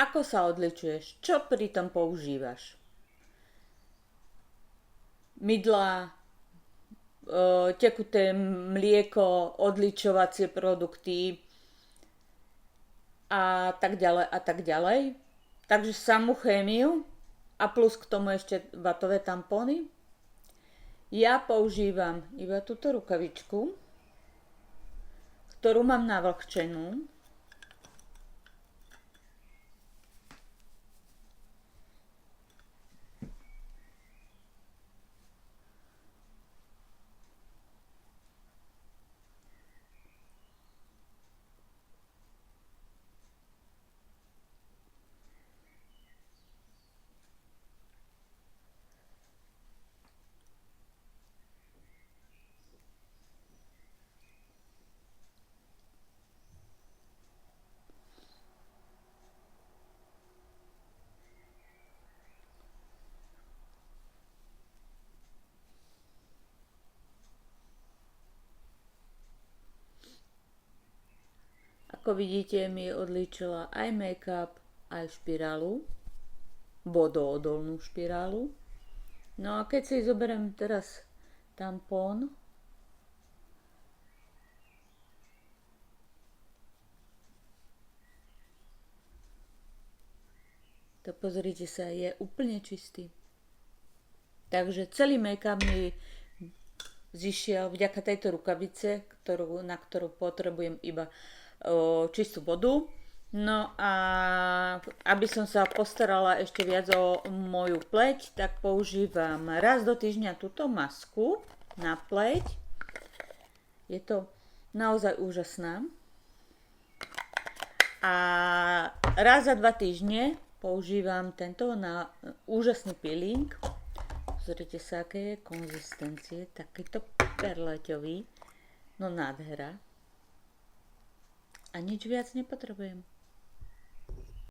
Ako sa odličuješ? Čo pri tom používaš? Mydlá, tekuté mlieko, odličovacie produkty a tak ďalej a tak ďalej. Takže samú chémiu a plus k tomu ešte vatové tampóny. Ja používam iba túto rukavičku, ktorú mám navlhčenú. Ako vidíte, mi odlíčila aj make-up, aj špirálu, vodoodolnú špirálu. No a keď si zoberiem teraz tampón, to pozrite sa, je úplne čistý. Takže celý make-up mi zišiel vďaka tejto rukavice, na ktorú potrebujem iba čistú vodu. No a aby som sa postarala ešte viac o moju pleť, tak používam raz do týždňa túto masku na pleť. Je to naozaj úžasná. A raz za 2 týždne používam tento na úžasný peeling. Pozrite sa, aké je konzistencie, takýto perleťový, no nádhera. A nič viac nepotrebujem.